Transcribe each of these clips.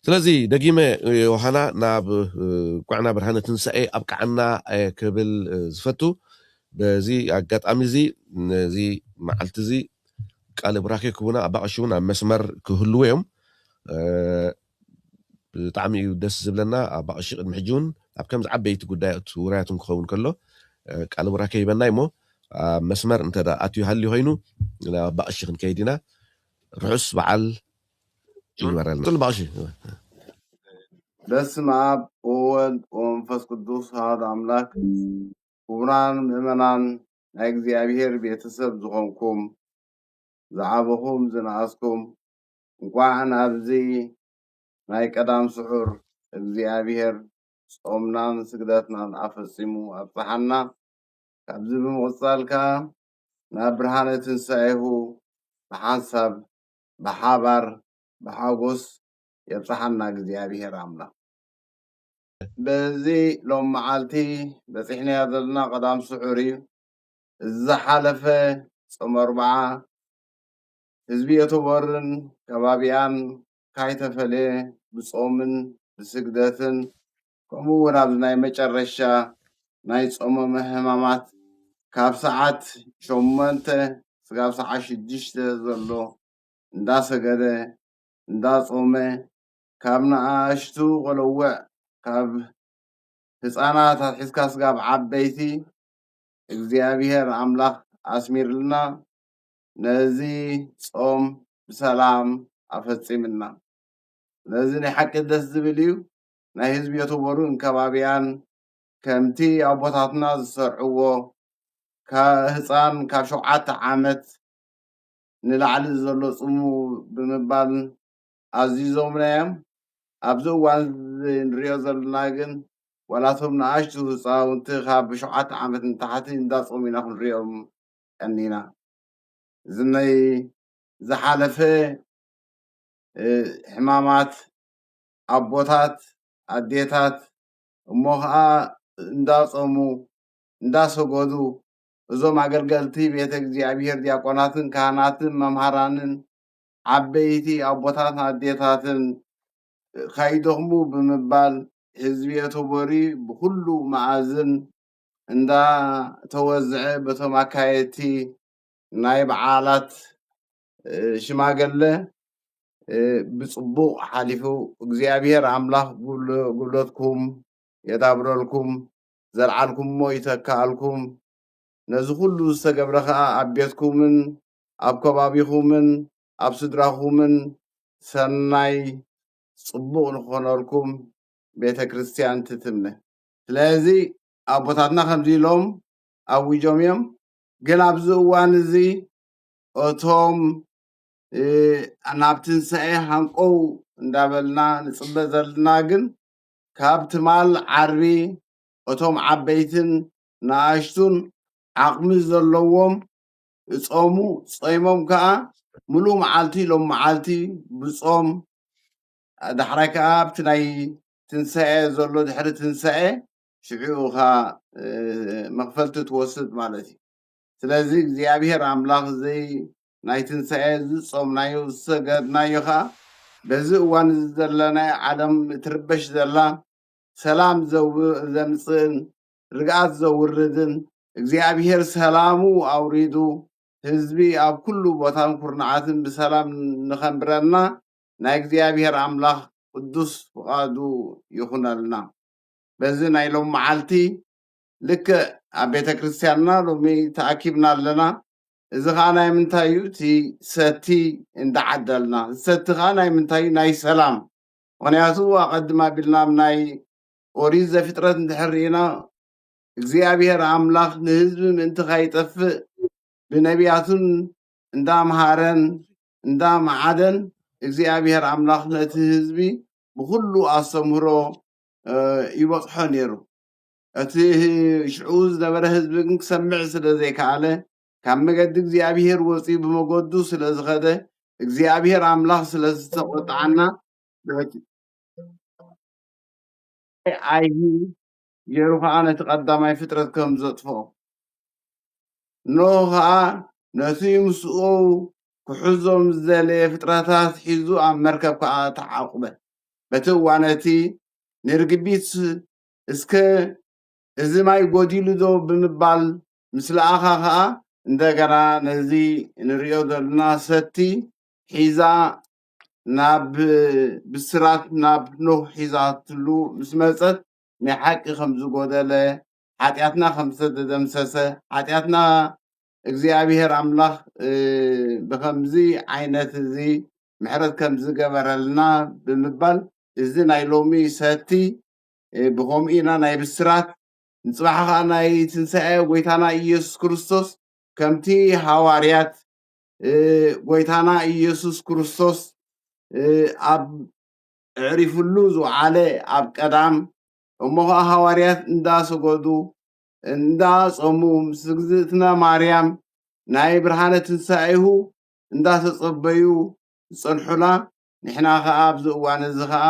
ስለዚህ ደጊመ ዮሃና ናብ ቋዕና ብርሃነ ትንሳኤ ኣብቅዓና ክብል ዝፈቱ በዚ ኣጋጣሚ እዚ ነዚ መዓልቲ እዚ ቃል ብራኬ ክቡና ኣባቕሹን ኣብ መስመር ክህልው እዮም ብጣዕሚ እዩ ደስ ዝብለና ኣባቕሺ ቅድሚ ሕጂ እውን ኣብ ከምዚ ዓበይቲ ጉዳያት ውራያትን ክኸውን ከሎ ቃል ብራኬ ይበና እሞ ኣብ መስመር እንተዳ ኣትዩ ሃልዩ ኮይኑ ኣባቕሺ ክንከይድ ኢና ርሑስ በዓል ይበረልና ጥል ባቕሺ በስመ አብ ወወልድ ወመንፈስ ቅዱስ አሐዱ አምላክ ክቡራን ምእመናን ናይ እግዚአብሔር ቤተሰብ ዝኾንኩም ዝዓበኹም ዝነኣስኩም እንኳዕ ናብዚ ናይ ቀዳም ስዑር እግዚአብሔር ጾምናን ስግደትናን ኣፈጺሙ ኣብፅሓና ካብዚ ብምቕጻል ከዓ ናብ ብርሃነ ትንሣኤሁ ብሓንሳብ ብሓባር ብሓጎስ የብፅሓና እግዚአብሔር ኣምላክ በዚ ሎም መዓልቲ በፂሕናዮ ዘለና ቀዳም ስዑር እዩ ዝሓለፈ ጾም ኣርብዓ ህዝቢ የተቦርን ከባቢያን ካይተፈለየ ብጾምን ብስግደትን ከምኡ እውን ኣብዚ ናይ መጨረሻ ናይ ጾመ ሕማማት ካብ ሰዓት 8 ክሳብ ሰዓት 6 ዘሎ እንዳሰገደ እንዳጾመ ካብ ንኣሽቱ ቆልውዕ ካብ ህፃናት ኣትሒዝካ ስጋብ ዓበይቲ እግዚአብሔር ኣምላኽ ኣስሚርልና ነዚ ጾም ብሰላም ኣፈጺምና ነዚ ናይ ሓቂ ደስ ዝብል እዩ ናይ ህዝቢ የተቦሩን ከባቢያን ከምቲ ኣቦታትና ዝሰርዕዎ ህፃን ካብ 7 ዓመት ንላዕሊ ዘሎ ጽሙ ብምባል ኣዚዞምና እዮም ኣብዚ እዋን ንሪኦ ዘለና ግን ወላቶም ንኣሽቱ ህፃውንቲ ካብ 7 ዓመት ንታሕቲ እንዳጾሙ ኢና ክንሪኦም ቀኒና እዚ ናይ ዝሓለፈ ሕማማት ኣቦታት ኣዴታት እሞ ከዓ እንዳጾሙ እንዳሰገዱ እዞም ኣገልገልቲ ቤተ እግዚአብሔር ዲያቆናትን ካህናትን መምሃራንን ዓበይቲ ኣቦታት ኣዴታትን ካይደኽሙ ብምባል ህዝቢ የተቦሪ ብኩሉ መዓዝን እንዳተወዝዐ በቶም ኣካየድቲ ናይ በዓላት ሽማገለ ብጽቡቕ ሓሊፉ እግዚአብሔር ኣምላኽ ጉብለትኩም የዳብረልኩም ዘልዓልኩምሞ ይተካልኩም ነዚ ኩሉ ዝተገብረ ከዓ ኣብ ቤትኩምን ኣብ ከባቢኹምን ኣብ ስድራኹምን ሰናይ ጽቡቕ ንኾነልኩም ቤተ ክርስቲያን ትትምነ ስለዚ ኣቦታትና ከምዚ ኢሎም ኣዊጆም እዮም ግን ኣብዚ እዋን እዚ እቶም ናብ ትንሣኤ ሃንቆው እንዳበልና ንጽበ ዘለና ግን ካብ ትማል ዓርቢ እቶም ዓበይትን ንኣሽቱን ዓቕሚ ዘለዎም ጾሙ ጾይሞም ከዓ ሙሉእ መዓልቲ ሎም መዓልቲ ብጾም ዳሕራይ ከዓ ኣብቲ ናይ ትንሣኤ ዘሎ ድሕሪ ትንሣኤ ሽዑኡ ኸ መኽፈልቲ ትወስድ ማለት እዩ ስለዚ እግዚአብሔር ኣምላኽ ዘይ ናይ ትንሣኤ ዝጾምናዮ ዝሰገድናዮ ከዓ በዚ እዋን ዘለናይ ዓለም ትርበሽ ዘላ ሰላም ዘምፅእን ርግኣት ዘውርድን እግዚአብሔር ሰላሙ ኣውሪዱ ህዝቢ ኣብ ኩሉ ቦታን ኩርናዓትን ብሰላም ንኸንብረና ናይ እግዚአብሔር ኣምላኽ ቅዱስ ፍቓዱ ይኹነልና በዚ ናይ ሎም መዓልቲ ልክ ኣብ ቤተ ክርስቲያንና ሎሚ ተኣኪብና ኣለና እዚ ከዓ ናይ ምንታይ እዩ እቲ ሰቲ እንዳዓደልና ሰቲ ከዓ ናይ ምንታይ እዩ ናይ ሰላም ምክንያቱ ኣቐድማ ኣቢልና ናይ ኦሪት ዘፍጥረት እንድሕር ርኢና እግዚአብሔር ኣምላኽ ንህዝቢ ምእንቲ ከይጠፍእ ብነቢያቱን እንዳምሃረን እንዳመዓደን እግዚአብሔር ኣምላኽ ነቲ ህዝቢ ብኩሉ ኣስተምህሮ ይበፅሖ ነይሩ እቲ ሽዑ ዝነበረ ህዝቢ ግን ክሰምዕ ስለ ዘይከኣለ ካብ መገዲ እግዚአብሔር ወፂኡ ብመገዱ ስለ ዝኸደ እግዚአብሔር ኣምላኽ ስለ ዝተቆጣዓና ዓይሂ ገይሩ ከዓ ነቲ ቀዳማይ ፍጥረት ከም ዘጥፍኦ ኖ ከዓ ነቲ ምስኡ ክሕዞም ዝደለየ ፍጥረታት ሒዙ ኣብ መርከብ ከዓ ተዓቁበ በትዋነቲ ንርግቢት እስከ እዚ ማይ ጎዲሉ ዶ ብምባል ምስ ለኣኻ ከዓ እንደገና ነዚ ንሪኦ ዘለና ሰቲ ሒዛ ናብ ብስራት ናብ ኖህ ሒዛትሉ ምስ መፀት ናይ ሓቂ ከም ዝጎደለ ሓጢኣትና ከም ዝተደምሰሰ ሓጢኣትና እግዚኣብሔር ኣምላኽ ብከምዚ ዓይነት እዚ ምሕረት ከም ዝገበረልና ብምባል እዚ ናይ ሎሚ ሰቲ ብከምኡ ኢና ናይ ብስራት ንፅባሕ ከዓ ናይ ትንሣኤ ጎይታና ኢየሱስ ክርስቶስ ከምቲ ሃዋርያት ጎይታና ኢየሱስ ክርስቶስ ኣብ ዕሪፉሉ ዝወዓለ ኣብ ቀዳም እሞ ከዓ ሃዋርያት እንዳሰገዱ እንዳፀሙ ምስ እግዝእትና ማርያም ናይ ብርሃነ ትንሣኤሁ እንዳተፀበዩ ዝፀንሑላ ንሕና ከዓ ኣብዚ እዋን እዚ ከዓ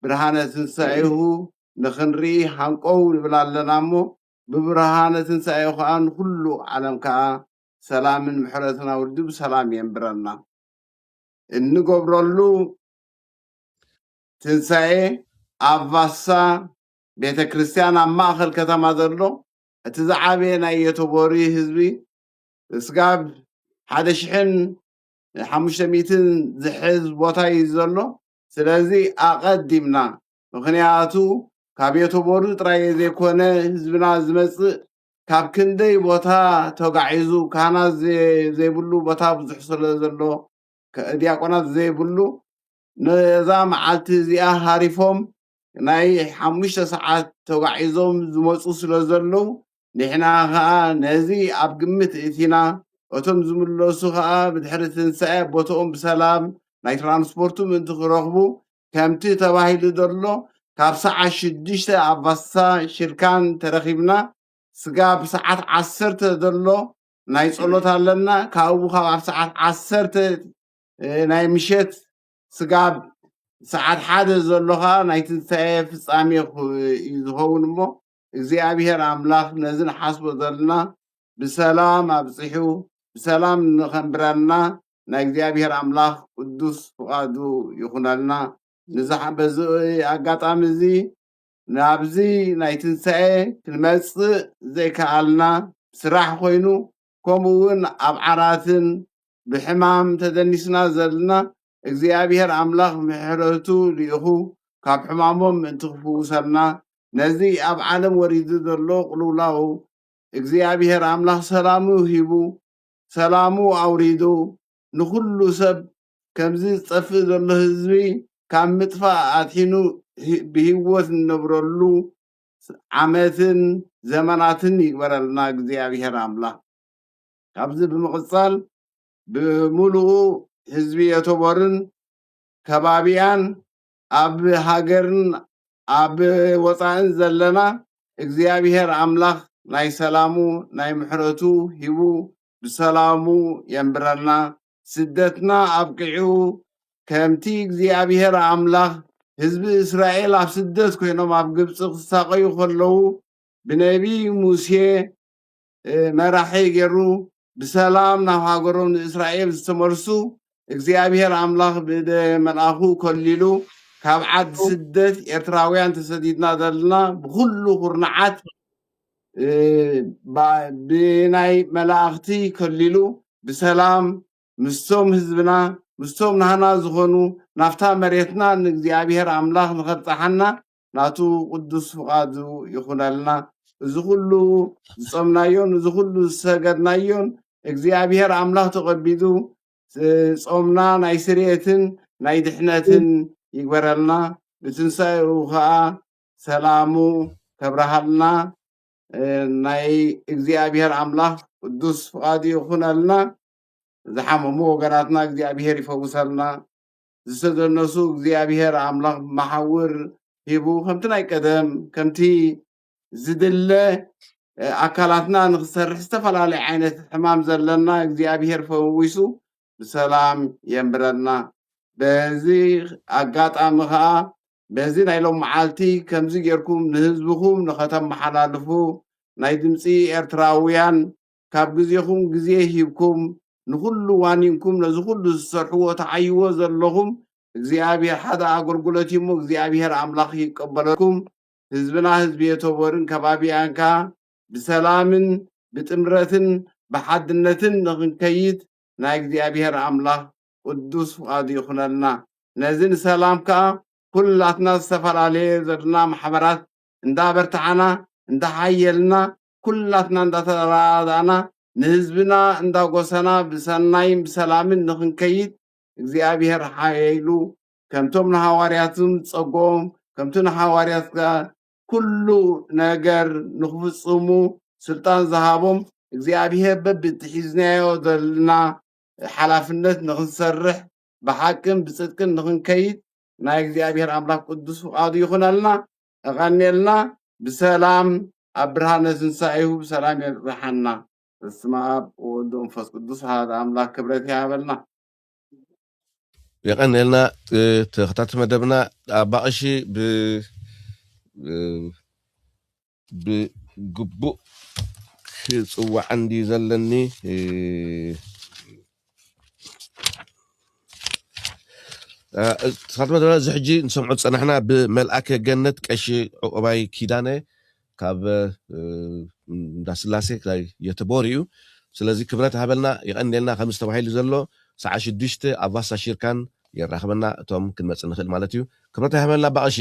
ብርሃነ ትንሣኤሁ ንክንርኢ ሃንቆው ንብል ኣለና እሞ ብብርሃነ ትንሣኤሁ ከዓ ንኩሉ ዓለም ከዓ ሰላምን ምሕረትን ኣውርዱ ብሰላም የንብረና እንገብረሉ ትንሣኤ ኣብ ባሳ ቤተ ክርስቲያን ኣብ ማእኸል ከተማ ዘሎ እቲ ዝዓበየ ናይ የተቦሪ ህዝቢ እስጋብ 1500 ዝሕዝ ቦታ እዩ ዘሎ ስለዚ ኣቐዲምና ምክንያቱ ካብ የተቦሪ ጥራይ ዘይኮነ ህዝብና ዝመፅእ ካብ ክንደይ ቦታ ተጋዒዙ ካህናት ዘይብሉ ቦታ ብዙሕ ስለ ዘሎ ዲያቆናት ዘይብሉ ነዛ መዓልቲ እዚኣ ሃሪፎም ናይ 5 ሰዓት ተጋዒዞም ዝመፁ ስለ ዘለው ንሕና ከዓ ነዚ ኣብ ግምት እቲና እቶም ዝምለሱ ከዓ ብድሕሪ ትንሣኤ ቦትኦም ብሰላም ናይ ትራንስፖርቱ ምእንቲ ክረኽቡ ከምቲ ተባሂሉ ዘሎ ካብ ሰዓት 6 ኣብ ባሳ ሽርካን ተረኺብና ስጋብ ሰዓት 10 ዘሎ ናይ ጸሎት ኣለና ካብኡ ካብ ኣብ ሰዓት 10 ናይ ምሸት ስጋብ ሰዓት 1 ዘሎኻ ናይ ትንሣኤ ፍጻሜ እዩ ዝኸውን እሞ እግዚኣብሔር ኣምላኽ ነዚ ንሓስቦ ዘለና ብሰላም ኣብፅሑ ብሰላም ንኸንብረና ናይ እግዚኣብሔር ኣምላኽ ቅዱስ ፍቓዱ ይኹነልና በዚ ኣጋጣሚ እዚ ናብዚ ናይ ትንሣኤ ክንመፅእ ዘይከኣልና ስራሕ ኮይኑ ከምኡ እውን ኣብ ዓራትን ብሕማም ተደኒስና ዘለና እግዚኣብሔር ኣምላኽ ምሕረቱ ልኢኹ ካብ ሕማሞም ምእንቲ ክፍውሰልና ነዚ ኣብ ዓለም ወሪዱ ዘሎ ቁልውላው እግዚኣብሔር ኣምላኽ ሰላሙ ሂቡ ሰላሙ ኣውሪዱ ንኩሉ ሰብ ከምዚ ዝፀፍእ ዘሎ ህዝቢ ካብ ምጥፋእ ኣድሒኑ ብሂወት እንነብረሉ ዓመትን ዘመናትን ይግበረልና እግዚኣብሔር ኣምላኽ ካብዚ ብምቕፃል ብምሉኡ ህዝቢ የተቦርን ከባቢያን ኣብ ሃገርን ኣብ ወፃእን ዘለና እግዚኣብሔር ኣምላኽ ናይ ሰላሙ ናይ ምሕረቱ ሂቡ ብሰላሙ የንብረልና ስደትና ኣብቅዑ ከምቲ እግዚኣብሔር ኣምላኽ ህዝቢ እስራኤል ኣብ ስደት ኮይኖም ኣብ ግብፂ ክሳቀዩ ከለዉ ብነቢ ሙሴ መራሒ ገይሩ ብሰላም ናብ ሃገሮም ንእስራኤል ዝተመርሱ እግዚኣብሔር ኣምላኽ ብመልኣኹ ከሊሉ ካብ ዓዲ ስደት ኤርትራውያን ተሰዲድና ዘለና ብኩሉ ኩርናዓት ብናይ መላእኽቲ ከሊሉ ብሰላም ምስቶም ህዝብና ምስቶም ናህና ዝኾኑ ናፍታ መሬትና ንእግዚኣብሔር ኣምላኽ ንኸብፅሓና ናቱ ቅዱስ ፍቓዱ ይኹነልና እዚ ኩሉ ዝፀምናዮን እዚ ኩሉ ዝሰገድናዮን እግዚኣብሔር ኣምላኽ ተቐቢሉ ጾምና ናይ ስርየትን ናይ ድሕነትን ይግበረልና ብትንሣኤኡ ከዓ ሰላሙ ከብረሃልና ናይ እግዚኣብሔር ኣምላኽ ቅዱስ ፍቓዱ ይኹነልና ዝሓመሙ ወገናትና እግዚኣብሔር ይፈውሰልና ዝተደነሱ እግዚኣብሔር ኣምላኽ መሓውር ሂቡ ከምቲ ናይ ቀደም ከምቲ ዝድለ ኣካላትና ንክሰርሕ ዝተፈላለየ ዓይነት ሕማም ዘለና እግዚኣብሔር ፈዊሱ ብሰላም የንብረና በዚ ኣጋጣሚ ከዓ በዚ ናይ ሎም መዓልቲ ከምዚ ጌርኩም ንህዝብኩም ንኸተመሓላልፉ ናይ ድምፂ ኤርትራውያን ካብ ግዜኹም ግዜ ሂብኩም ንኩሉ ዋኒንኩም ነዚ ኩሉ ዝሰርሕዎ ተዓይዎ ዘለኹም እግዚአብሔር ሓደ አገልግሎት ይሙ እግዚአብሔር አምላኽ ይቀበለኩም ህዝብና ህዝቢ የተቦርን ከባቢያንካ ብሰላምን ብጥምረትን ብሓድነትን ንኽንከይድ ናይ እግዚአብሔር አምላኽ ቅዱስ ፍቃዱ ይኹነልና ነዝን ሰላም ከዓ ኩላትና ዝተፈላለየ ዘለና ማሕበራት እንዳበርታዓና እንዳሓየልና ኩላትና እንዳተራዳእና ንህዝብና እንዳጎሰና ብሰናይን ብሰላምን ንኽንከይድ እግዚአብሔር ሓይሉ ከምቶም ንሐዋርያትም ፀጎም ከምቲ ንሐዋርያት ኩሉ ነገር ንኽፍፅሙ ስልጣን ዝሃቦም እግዚአብሔር በብትሒዝናዮ ዘለና ሓላፍነት ንኽንሰርሕ ብሓቅን ብፅድቅን ንኽንከይድ ናይ እግዚአብሔር አምላክ ቅዱስ ፍቃዱ ይኹነልና እቐኒልና ብሰላም ኣብ ብርሃነ ትንሣኤሁ ብሰላም የብፅሓና በስመ አብ ወወልድ ወመንፈስ ቅዱስ ሓደ አምላክ ክብረት ይሃበልና የቀኒልና ተኸታተል መደብና አባቅሺ ብግቡእ ክፅዋዕ እንዲ ዘለኒ ተኸታተል መደብና እዚ ሕጂ ንሰምዖ ዝፀናሕና ብመልአከ ገነት ቀሺ ዕቁባይ ኪዳነ ካብ እንዳስላሴ የተቦር እዩ ስለዚ ክብረት ሃበልና ይቀኒልና ከም ዝተባሂሉ ዘሎ ሰዓት 6 ኣብ ቫሳ ሽርካን የራኸበና እቶም ክንመፅእ ንኽእል ማለት እዩ ክብረት ሃበልና ባቅሺ